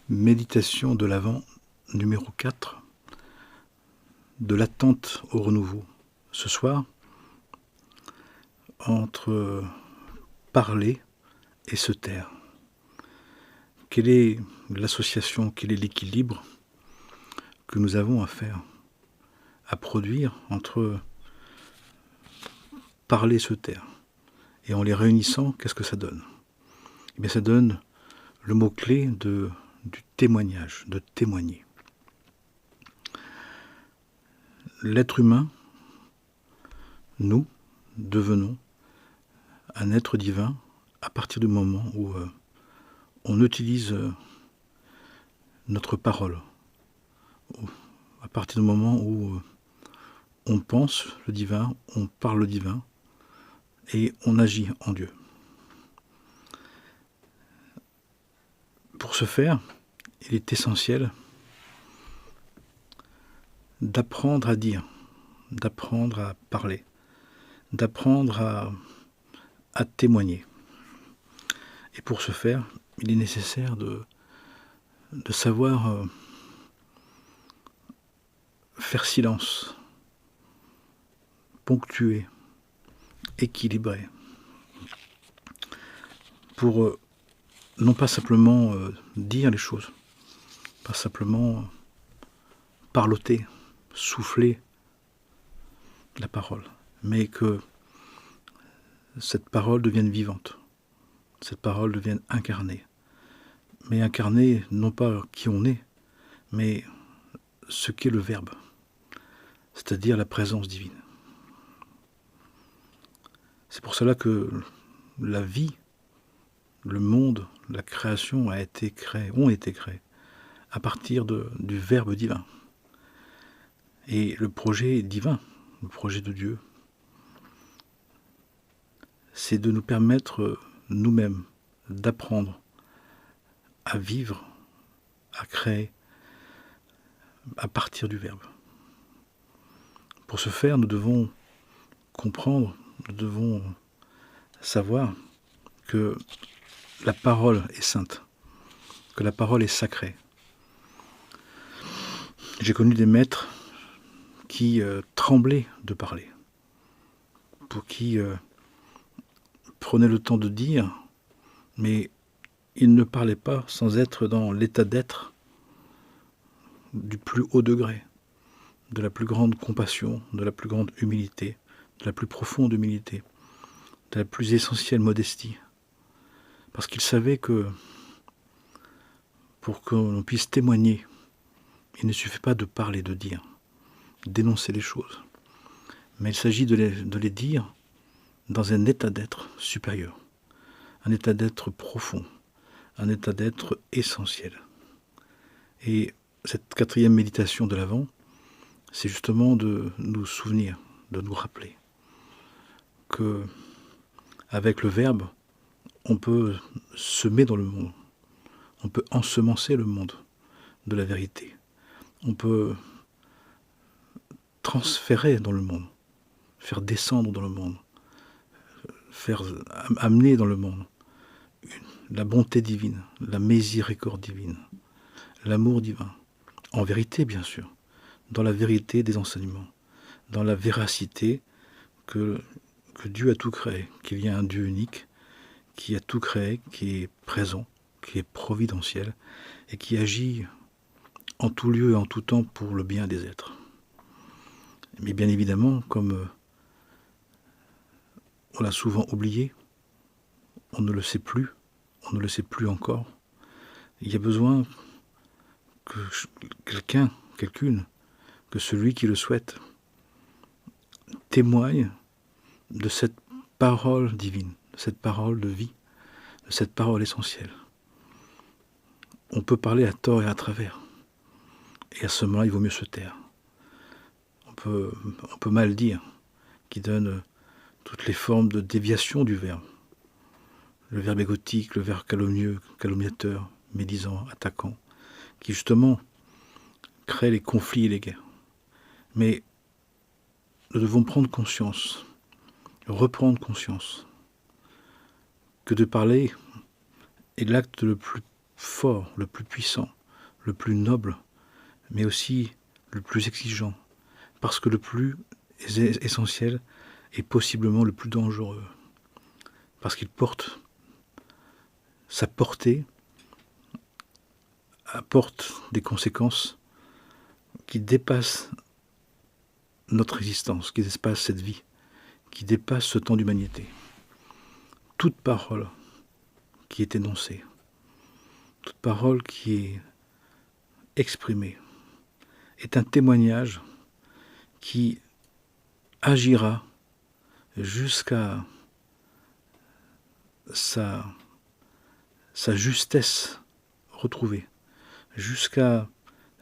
Méditation de l'Avent numéro 4, de l'attente au renouveau. Ce soir, entre parler et se taire. Quelle est l'association, quel est l'équilibre que nous avons à faire, à produire entre parler et se taire? Et en les réunissant, qu'est-ce que ça donne? Eh bien, ça donne le mot-clé du témoignage, de témoigner. L'être humain, nous, devenons un être divin à partir du moment où on utilise notre parole, à partir du moment où on pense le divin, on parle le divin et on agit en Dieu. Pour ce faire, il est essentiel d'apprendre à dire, d'apprendre à parler, d'apprendre à témoigner. Et pour ce faire, il est nécessaire de savoir faire silence, ponctuer, équilibrer, pour non pas simplement dire les choses, pas simplement parloter, souffler la parole, mais que cette parole devienne vivante, cette parole devienne incarnée. Mais incarnée, non pas qui on est, mais ce qu'est le Verbe, c'est-à-dire la présence divine. C'est pour cela que la vie, le monde, la création ont été créés à partir du Verbe divin. Et le projet divin, le projet de Dieu, c'est de nous permettre nous-mêmes d'apprendre à vivre, à créer à partir du Verbe. Pour ce faire, nous devons comprendre, nous devons savoir que la parole est sainte, que la parole est sacrée. J'ai connu des maîtres qui tremblaient de parler, pour qui prenaient le temps de dire, mais ils ne parlaient pas sans être dans l'état d'être du plus haut degré, de la plus grande compassion, de la plus grande humilité, de la plus profonde humilité, de la plus essentielle modestie. Parce qu'ils savaient que pour qu'on puisse témoigner, il ne suffit pas de parler, de dire, d'énoncer les choses. Mais il s'agit de les dire dans un état d'être supérieur, un état d'être profond, un état d'être essentiel. Et cette 4e méditation de l'Avent, c'est justement de nous souvenir, de nous rappeler que avec le Verbe, on peut semer dans le monde, on peut ensemencer le monde de la vérité, on peut transférer dans le monde, faire descendre dans le monde, faire amener dans le monde la bonté divine, la miséricorde divine, l'amour divin, en vérité bien sûr, dans la vérité des enseignements, dans la véracité que Dieu a tout créé, qu'il y a un Dieu unique qui a tout créé, qui est présent, qui est providentiel et qui agit en tout lieu et en tout temps pour le bien des êtres. Mais bien évidemment, comme on l'a souvent oublié, on ne le sait plus, on ne le sait plus encore, il y a besoin que quelqu'une, que celui qui le souhaite, témoigne de cette parole divine, de cette parole de vie, de cette parole essentielle. On peut parler à tort et à travers, et à ce moment-là, il vaut mieux se taire. On peut mal dire, qui donne toutes les formes de déviation du verbe. Le verbe égotique, le verbe calomnieux, calomniateur, médisant, attaquant, qui justement crée les conflits et les guerres. Mais nous devons prendre conscience, reprendre conscience, que de parler est l'acte le plus fort, le plus puissant, le plus noble, mais aussi le plus exigeant, parce que le plus essentiel est possiblement le plus dangereux, parce qu'il porte sa portée, apporte des conséquences qui dépassent notre existence, qui dépassent cette vie, qui dépassent ce temps d'humanité. Toute parole qui est énoncée, toute parole qui est exprimée, est un témoignage qui agira jusqu'à sa justesse retrouvée, jusqu'à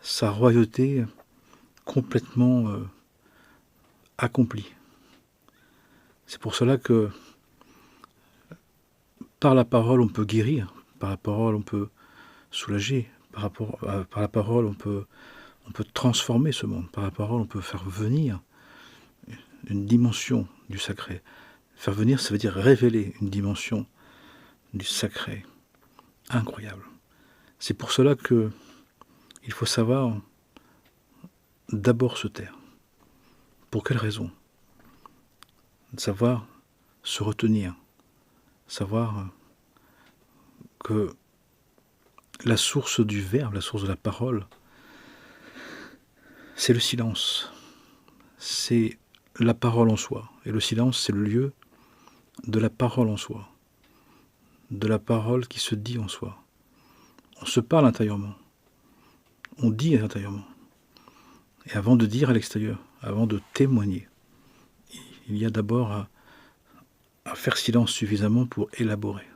sa royauté complètement accomplie. C'est pour cela que par la parole on peut guérir, par la parole on peut soulager, par la parole on peut transformer ce monde, par la parole on peut faire venir une dimension du sacré. Faire venir, ça veut dire révéler une dimension du sacré incroyable. C'est pour cela que il faut savoir d'abord se taire. Pour quelle raison? Savoir se retenir, savoir que la source du verbe, la source de la parole, c'est le silence, c'est la parole en soi. Et le silence, c'est le lieu de la parole en soi, de la parole qui se dit en soi. On se parle intérieurement, on dit intérieurement. Et avant de dire à l'extérieur, avant de témoigner, il y a d'abord à faire silence suffisamment pour élaborer.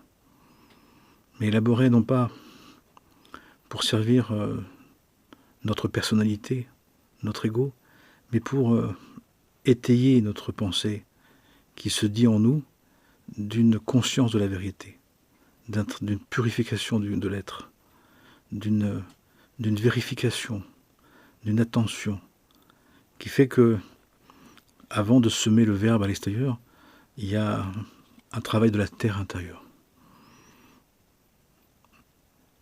Mais élaborer non pas pour servir notre personnalité, notre ego, mais pour étayer notre pensée qui se dit en nous d'une conscience de la vérité, d'une purification de l'être, d'une vérification, d'une attention, qui fait que, avant de semer le verbe à l'extérieur, il y a un travail de la terre intérieure.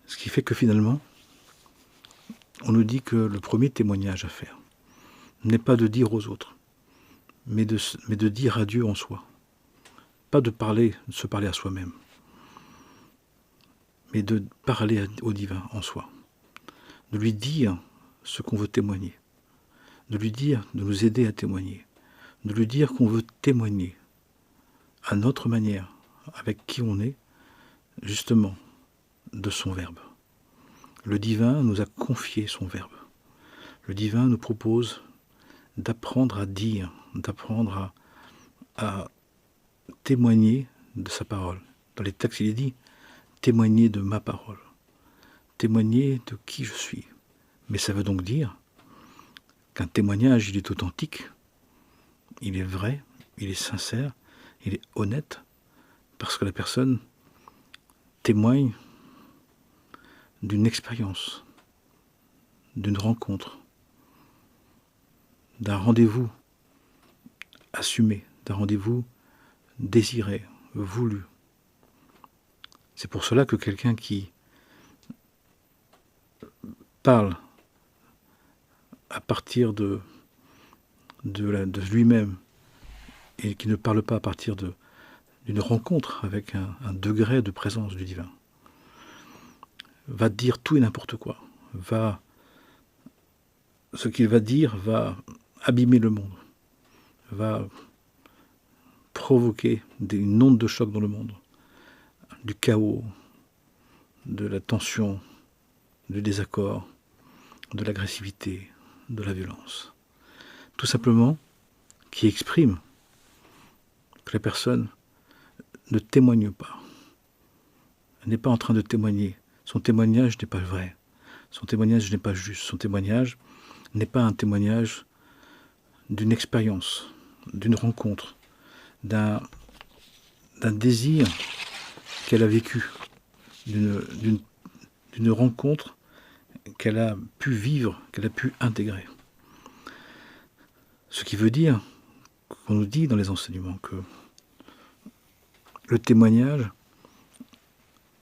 Ce qui fait que finalement, on nous dit que le premier témoignage à faire n'est pas de dire aux autres, mais de dire à Dieu en soi. Pas de se parler à soi-même, mais de parler au divin en soi. De lui dire ce qu'on veut témoigner. De lui dire, de nous aider à témoigner. De lui dire qu'on veut témoigner à notre manière, avec qui on est, justement, de son verbe. Le divin nous a confié son verbe. Le divin nous propose d'apprendre à dire, d'apprendre à témoigner de sa parole. Dans les textes, il est dit témoigner de ma parole, témoigner de qui je suis. Mais ça veut donc dire qu'un témoignage, il est authentique, il est vrai, il est sincère, il est honnête, parce que la personne témoigne d'une expérience, d'une rencontre, d'un rendez-vous assumé, d'un rendez-vous désiré, voulu. C'est pour cela que quelqu'un qui parle à partir de lui-même et qui ne parle pas à partir d'une rencontre avec un degré de présence du divin, va dire tout et n'importe quoi. Ce qu'il va dire va abîmer le monde, va provoquer une onde de choc dans le monde, du chaos, de la tension, du désaccord, de l'agressivité, de la violence. Tout simplement qui exprime que la personne ne témoigne pas. Elle n'est pas en train de témoigner. Son témoignage n'est pas vrai. Son témoignage n'est pas juste. Son témoignage n'est pas un témoignage d'une expérience, d'une rencontre, d'un désir qu'elle a vécu, d'une rencontre qu'elle a pu vivre, qu'elle a pu intégrer. Ce qui veut dire qu'on nous dit dans les enseignements que le témoignage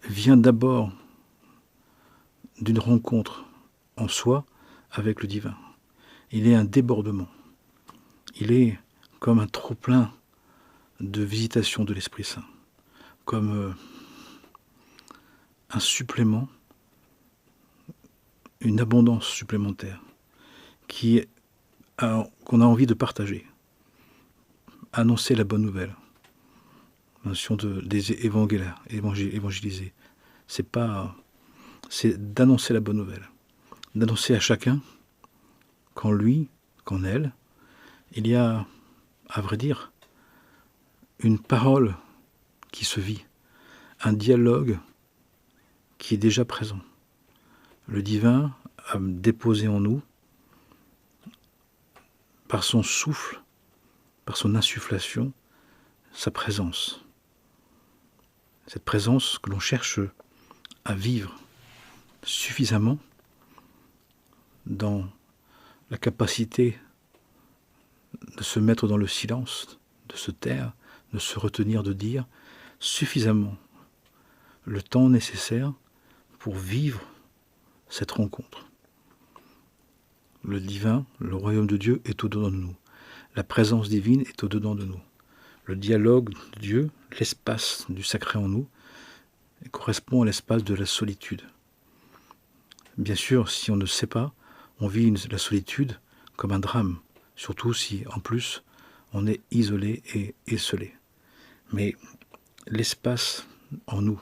vient d'abord d'une rencontre en soi avec le divin. Il est un débordement. Il est comme un trop-plein de visitation de l'Esprit Saint, comme un supplément, une abondance supplémentaire qu'on a envie de partager, annoncer la bonne nouvelle. La notion des évangélaires, évangéliser, c'est d'annoncer la bonne nouvelle, d'annoncer à chacun qu'en lui, qu'en elle, il y a, à vrai dire, une parole qui se vit, un dialogue qui est déjà présent. Le divin a déposé en nous, par son souffle, par son insufflation, sa présence. Cette présence que l'on cherche à vivre suffisamment dans la capacité de se mettre dans le silence, de se taire, de se retenir, de dire suffisamment le temps nécessaire pour vivre cette rencontre. Le divin, le royaume de Dieu est au-dedans de nous. La présence divine est au-dedans de nous. Le dialogue de Dieu, l'espace du sacré en nous, correspond à l'espace de la solitude. Bien sûr, si on ne sait pas, on vit la solitude comme un drame, surtout si, en plus, on est isolé et esseulé. Mais l'espace en nous,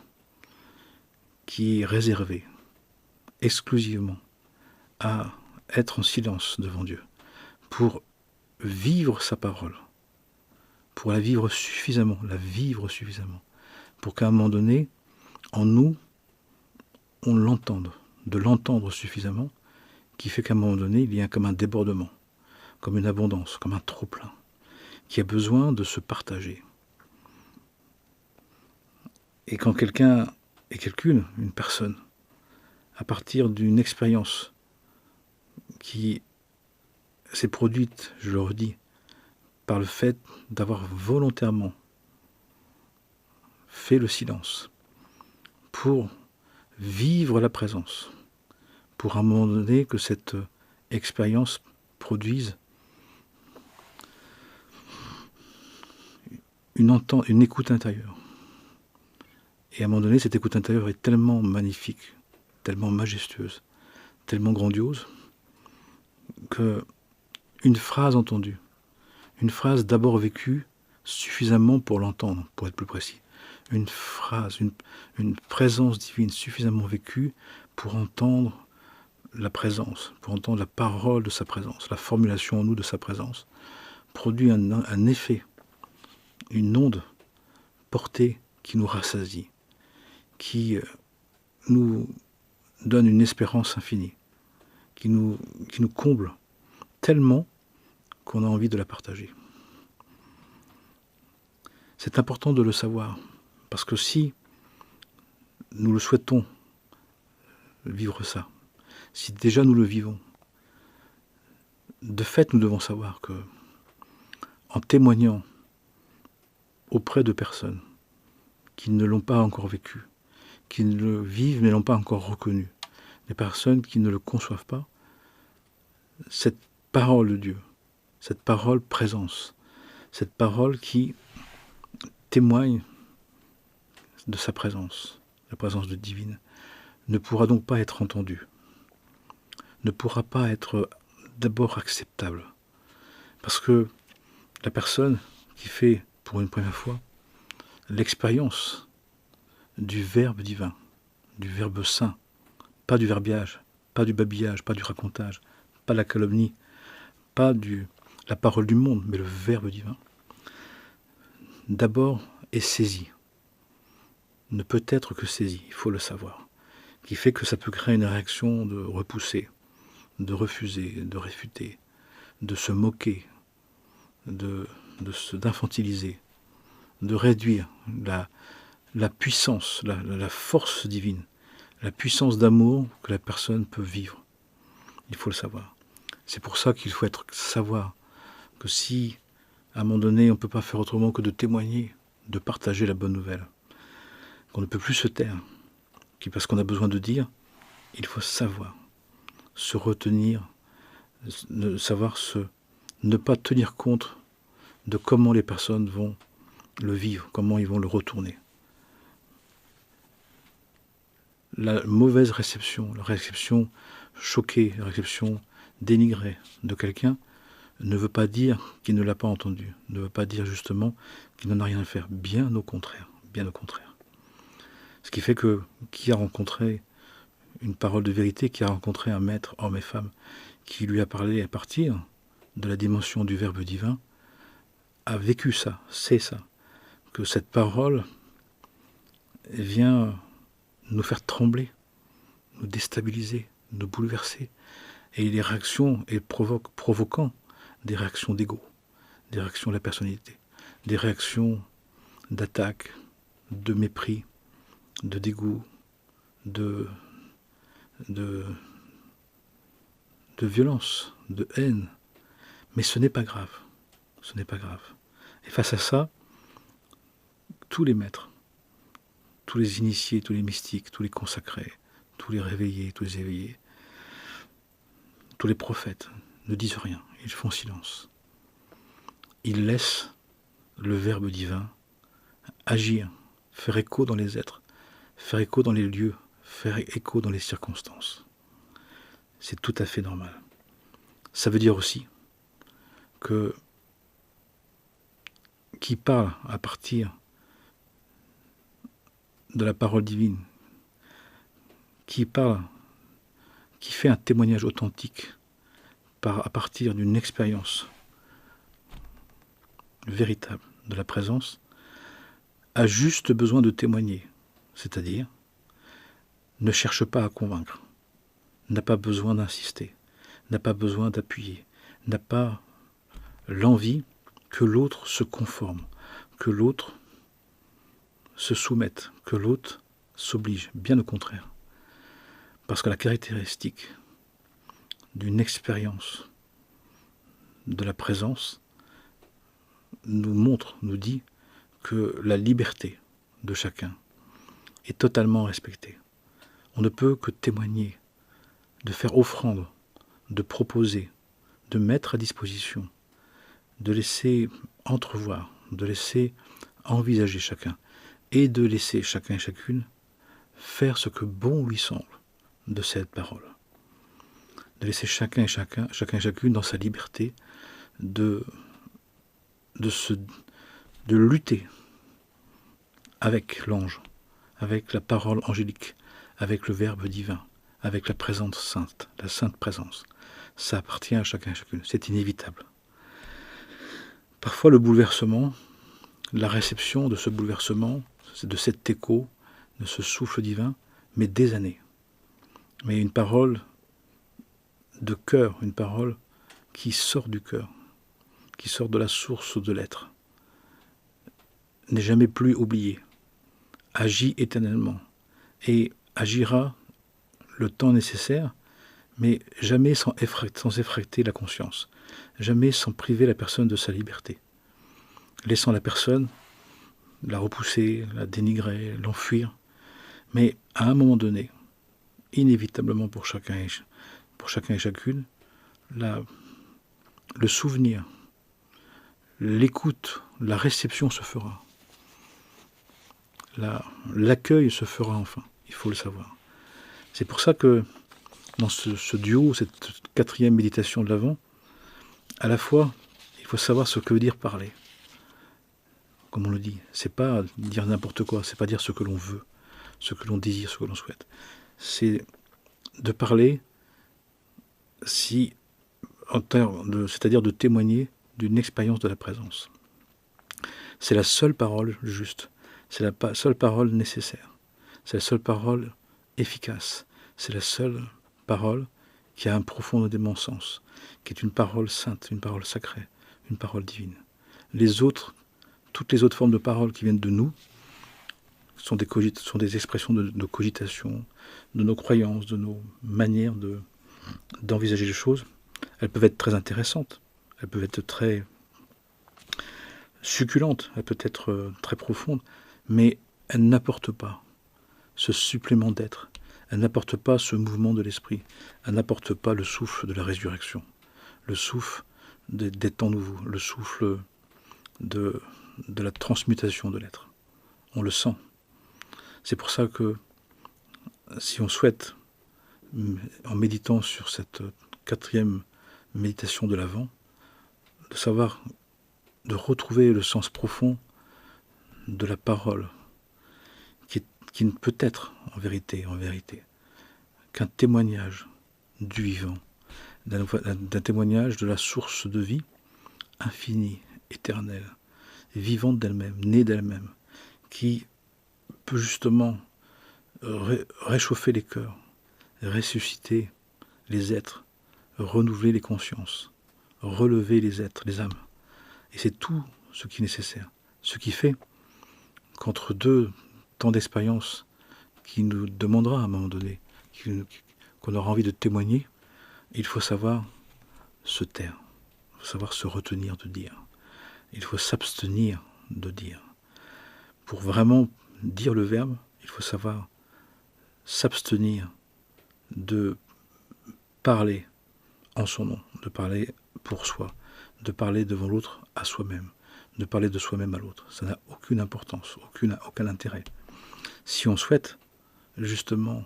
qui est réservé exclusivement à être en silence devant Dieu, pour vivre sa parole, pour la vivre suffisamment, pour qu'à un moment donné, en nous, on l'entende, de l'entendre suffisamment, qui fait qu'à un moment donné, il y a comme un débordement, comme une abondance, comme un trop-plein, qui a besoin de se partager. Et quand quelqu'un et une personne, à partir d'une expérience qui s'est produite, je le redis, par le fait d'avoir volontairement fait le silence pour vivre la présence, pour à un moment donné que cette expérience produise une écoute intérieure. Et à un moment donné, cette écoute intérieure est tellement magnifique, tellement majestueuse, tellement grandiose, qu'une phrase entendue, une phrase d'abord vécue suffisamment pour l'entendre, pour être plus précis, une phrase, une présence divine suffisamment vécue pour entendre la présence, pour entendre la parole de sa présence, la formulation en nous de sa présence, produit un effet, une onde portée qui nous rassasie, qui nous donne une espérance infinie, qui nous comble tellement qu'on a envie de la partager. C'est important de le savoir, parce que si nous le souhaitons vivre ça, si déjà nous le vivons, de fait nous devons savoir que, en témoignant auprès de personnes qui ne l'ont pas encore vécu, qui le vivent mais n'ont pas encore reconnu, des personnes qui ne le conçoivent pas, cette parole de Dieu, cette parole présence, cette parole qui témoigne de sa présence, la présence de divine, ne pourra donc pas être entendue, ne pourra pas être d'abord acceptable. Parce que la personne qui fait pour une première fois l'expérience du Verbe divin, du Verbe saint, pas du verbiage, pas du babillage, pas du racontage, pas la calomnie, pas la parole du monde, mais le Verbe divin, d'abord est saisi, ne peut être que saisi, il faut le savoir, qui fait que ça peut créer une réaction de repousser, de refuser, de réfuter, de se moquer, d'infantiliser, de réduire la puissance, la force divine, la puissance d'amour que la personne peut vivre. Il faut le savoir. C'est pour ça qu'il faut savoir que si, à un moment donné, on ne peut pas faire autrement que de témoigner, de partager la bonne nouvelle, qu'on ne peut plus se taire, parce qu'on a besoin de dire, Il faut savoir se retenir, ne pas tenir compte de comment les personnes vont le vivre, comment ils vont le retourner. La mauvaise réception, la réception choquée, la réception dénigrée de quelqu'un ne veut pas dire qu'il ne l'a pas entendu, ne veut pas dire justement qu'il n'en a rien à faire. Bien au contraire, bien au contraire. Ce qui fait que qui a rencontré une parole de vérité, qui a rencontré un maître, homme et femme, qui lui a parlé à partir de la dimension du Verbe divin, a vécu ça, c'est ça, que cette parole vient nous faire trembler, nous déstabiliser, nous bouleverser. Et les réactions, et provoquant des réactions d'ego, des réactions de la personnalité, des réactions d'attaque, de mépris, de dégoût, de violence, de haine. Mais ce n'est pas grave. Ce n'est pas grave. Et face à ça, tous les maîtres, tous les initiés, tous les mystiques, tous les consacrés, tous les réveillés, tous les éveillés, tous les prophètes ne disent rien, ils font silence. Ils laissent le Verbe divin agir, faire écho dans les êtres, faire écho dans les lieux, faire écho dans les circonstances. C'est tout à fait normal. Ça veut dire aussi que qui parle à partir de la parole divine, qui parle, qui fait un témoignage authentique à partir d'une expérience véritable de la présence, a juste besoin de témoigner, c'est-à-dire ne cherche pas à convaincre, n'a pas besoin d'insister, n'a pas besoin d'appuyer, n'a pas l'envie que l'autre se conforme, que l'autre se soumette, que l'autre s'oblige, bien au contraire. Parce que la caractéristique d'une expérience de la présence nous montre, nous dit que la liberté de chacun est totalement respectée. On ne peut que témoigner, de faire offrande, de proposer, de mettre à disposition, de laisser entrevoir, de laisser envisager chacun et de laisser chacun et chacune faire ce que bon lui semble de cette parole. De laisser chacun et chacune dans sa liberté de lutter avec l'ange, avec la parole angélique, avec le Verbe divin, avec la présence sainte, la sainte présence. Ça appartient à chacun et chacune, c'est inévitable. Parfois le bouleversement, la réception de ce bouleversement, de cet écho, de ce souffle divin, met des années. Mais une parole de cœur, une parole qui sort du cœur, qui sort de la source de l'être, n'est jamais plus oubliée, agit éternellement et agira le temps nécessaire, mais jamais sans effracter la conscience, jamais sans priver la personne de sa liberté, laissant la personne la repousser, la dénigrer, l'enfuir, mais à un moment donné, inévitablement pour chacun et chacune, le souvenir, l'écoute, la réception se fera. L'accueil se fera enfin, il faut le savoir. C'est pour ça que dans ce duo, cette quatrième méditation de l'Avent, à la fois, il faut savoir ce que veut dire parler. Comme on le dit, c'est pas dire n'importe quoi, c'est pas dire ce que l'on veut, ce que l'on désire, ce que l'on souhaite. C'est de parler, c'est-à-dire de témoigner d'une expérience de la présence. C'est la seule parole juste, c'est la seule parole nécessaire, c'est la seule parole efficace, c'est la seule parole qui a un profondément sens, qui est une parole sainte, une parole sacrée, une parole divine. Toutes les autres formes de paroles qui viennent de nous sont des expressions de nos cogitations, de nos croyances, de nos manières d'envisager les choses. Elles peuvent être très intéressantes, elles peuvent être très succulentes, elles peuvent être très profondes, mais elles n'apportent pas ce supplément d'être, Elle n'apporte pas ce mouvement de l'esprit. Elle n'apporte pas le souffle de la résurrection, le souffle des temps nouveaux, le souffle de la transmutation de l'être. On le sent. C'est pour ça que si on souhaite, en méditant sur cette 4e méditation de l'Avent, de savoir, de retrouver le sens profond de la parole, qui ne peut être en vérité, qu'un témoignage du vivant, d'un témoignage de la source de vie infinie, éternelle, vivante d'elle-même, née d'elle-même, qui peut justement réchauffer les cœurs, ressusciter les êtres, renouveler les consciences, relever les êtres, les âmes. Et c'est tout ce qui est nécessaire. Ce qui fait qu'entre deux temps d'expérience qui nous demandera à un moment donné, qu'on aura envie de témoigner, il faut savoir se taire, il faut savoir se retenir de dire. Il faut s'abstenir de dire. Pour vraiment dire le verbe, il faut savoir s'abstenir de parler en son nom, de parler pour soi, de parler devant l'autre à soi-même, de parler de soi-même à l'autre. Ça n'a aucune importance, aucun intérêt. Si on souhaite justement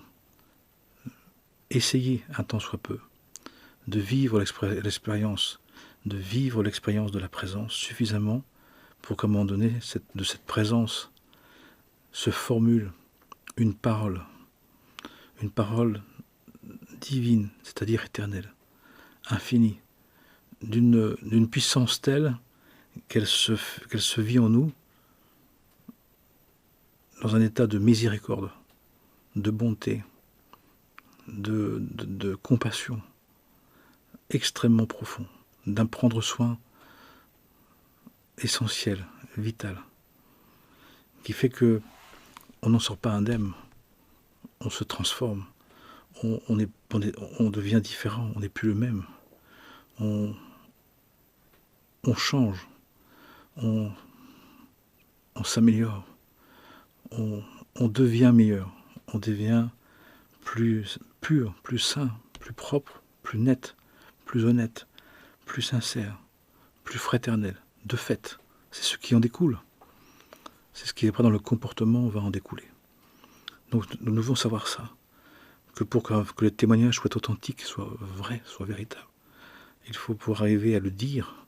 essayer un tant soit peu de vivre l'expérience, de la présence suffisamment pour qu'à un moment donné, de cette présence se formule une parole divine, c'est-à-dire éternelle, infinie, d'une puissance telle qu'elle se vit en nous dans un état de miséricorde, de bonté, de compassion extrêmement profond, d'un prendre soin essentiel, vital, qui fait que on n'en sort pas indemne, on se transforme, on devient différent, on n'est plus le même, on change, on s'améliore, on devient meilleur, on devient plus pur, plus sain, plus propre, plus net, plus honnête, plus sincère, plus fraternel. De fait, c'est ce qui en découle. C'est ce qui est pas dans le comportement va en découler. Donc nous devons savoir ça, que pour que le témoignage soit authentique, soit vrai, soit véritable, il faut pouvoir arriver à le dire,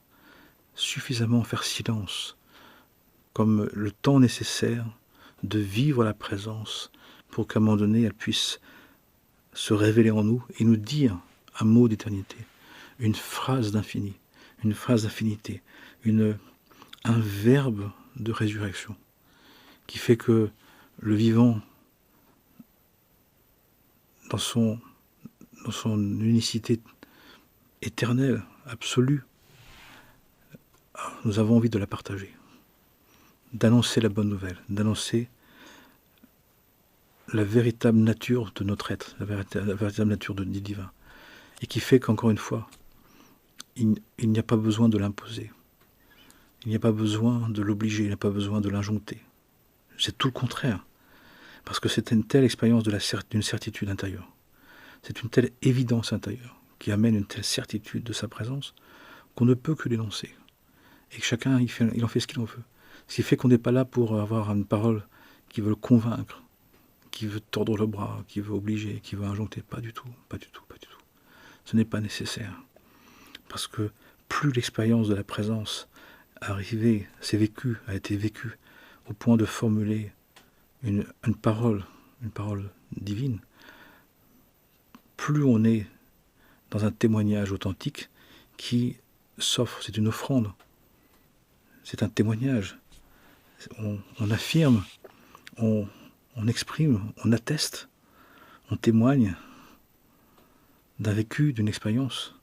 suffisamment faire silence, comme le temps nécessaire de vivre la présence pour qu'à un moment donné, elle puisse se révéler en nous et nous dire un mot d'éternité, une phrase d'infini, une phrase d'infinité, un verbe de résurrection, qui fait que le vivant, dans son unicité éternelle, absolue, nous avons envie de la partager, d'annoncer la bonne nouvelle, d'annoncer la véritable nature de notre être, la véritable nature du divin, et qui fait qu'encore une fois, il n'y a pas besoin de l'imposer, il n'y a pas besoin de l'obliger, il n'y a pas besoin de l'injoncter. C'est tout le contraire, parce que c'est une telle expérience d'une certitude intérieure, c'est une telle évidence intérieure qui amène une telle certitude de sa présence qu'on ne peut que l'énoncer, et que chacun il en fait ce qu'il en veut. Ce qui fait qu'on n'est pas là pour avoir une parole qui veut le convaincre, qui veut tordre le bras, qui veut obliger, qui veut injoncter. Pas du tout, pas du tout, pas du tout. Ce n'est pas nécessaire. Parce que plus l'expérience de la présence a été vécue au point de formuler une parole divine, plus on est dans un témoignage authentique qui s'offre, c'est une offrande, c'est un témoignage. On affirme, on exprime, on atteste, on témoigne d'un vécu, d'une expérience.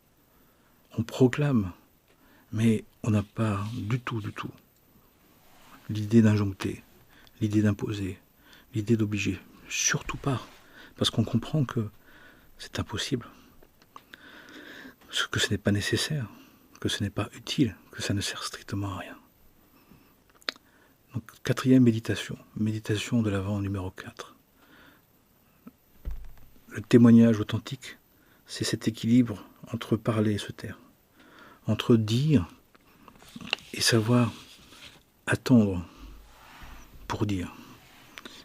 On proclame, mais on n'a pas du tout l'idée d'injoncter, l'idée d'imposer, l'idée d'obliger. Surtout pas, parce qu'on comprend que c'est impossible, que ce n'est pas nécessaire, que ce n'est pas utile, que ça ne sert strictement à rien. Donc, 4e méditation de l'Avent numéro 4. Le témoignage authentique, c'est cet équilibre entre parler et se taire, entre dire et savoir attendre pour dire,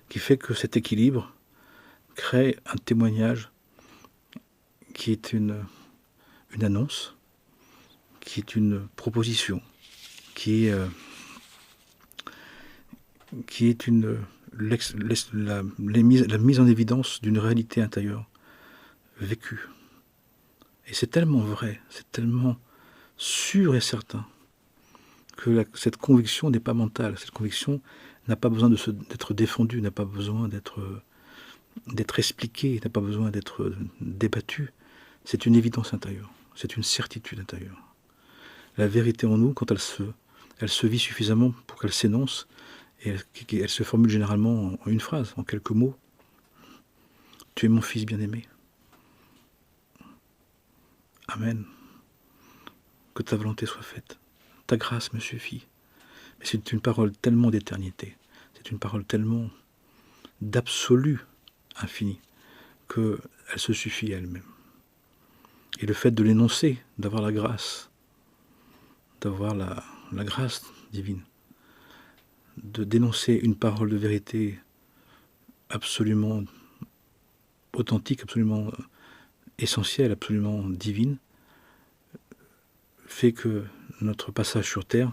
qui fait que cet équilibre crée un témoignage qui est une annonce, qui est une proposition, qui est la mise en évidence d'une réalité intérieure vécue. Et c'est tellement vrai, c'est tellement sûr et certain que cette conviction n'est pas mentale. Cette conviction n'a pas besoin d'être défendue, n'a pas besoin d'être expliquée, n'a pas besoin d'être débattue. C'est une évidence intérieure, c'est une certitude intérieure. La vérité en nous, quand elle se vit suffisamment pour qu'elle s'énonce, et elle se formule généralement en une phrase, en quelques mots. Tu es mon fils bien-aimé. Amen. Que ta volonté soit faite. Ta grâce me suffit. Mais c'est une parole tellement d'éternité. C'est une parole tellement d'absolu infini qu'elle se suffit à elle-même. Et le fait de l'énoncer, d'avoir la grâce, d'avoir la grâce divine, de dénoncer une parole de vérité absolument authentique, absolument essentielle, absolument divine, fait que notre passage sur Terre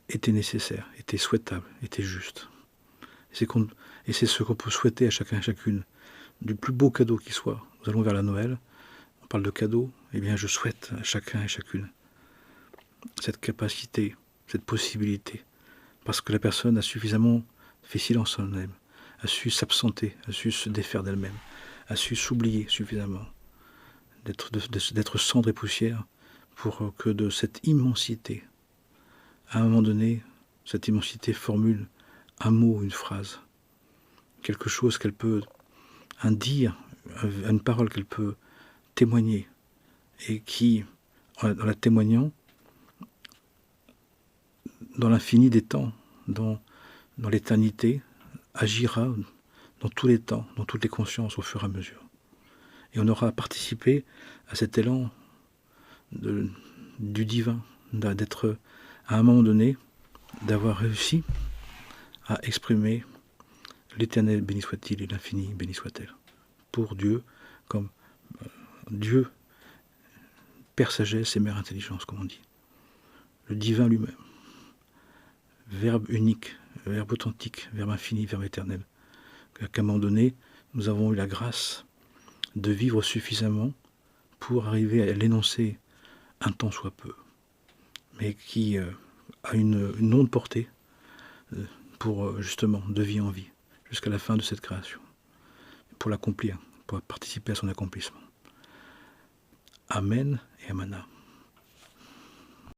était nécessaire, était souhaitable, était juste. Et c'est ce qu'on peut souhaiter à chacun et chacune, du plus beau cadeau qui soit. Nous allons vers la Noël, on parle de cadeau, eh bien je souhaite à chacun et chacune cette capacité, cette possibilité, parce que la personne a suffisamment fait silence en elle-même, a su s'absenter, a su se défaire d'elle-même, a su s'oublier suffisamment, d'être cendre et poussière, pour que de cette immensité, à un moment donné, cette immensité formule un mot, une phrase, quelque chose qu'elle peut, un dire, une parole qu'elle peut témoigner, et qui, en la témoignant, dans l'infini des temps, dans l'éternité, agira dans tous les temps, dans toutes les consciences au fur et à mesure. Et on aura participé à cet élan du divin, d'être, à un moment donné, d'avoir réussi à exprimer l'éternel béni soit-il et l'infini béni soit-elle. Pour Dieu, comme Dieu, Père sagesse et Mère intelligence, comme on dit. Le divin lui-même. Verbe unique, verbe authentique, verbe infini, verbe éternel. Qu'à un moment donné, nous avons eu la grâce de vivre suffisamment pour arriver à l'énoncer un temps soit peu, mais qui a une longue portée pour justement de vie en vie, jusqu'à la fin de cette création, pour l'accomplir, pour participer à son accomplissement. Amen et Amana.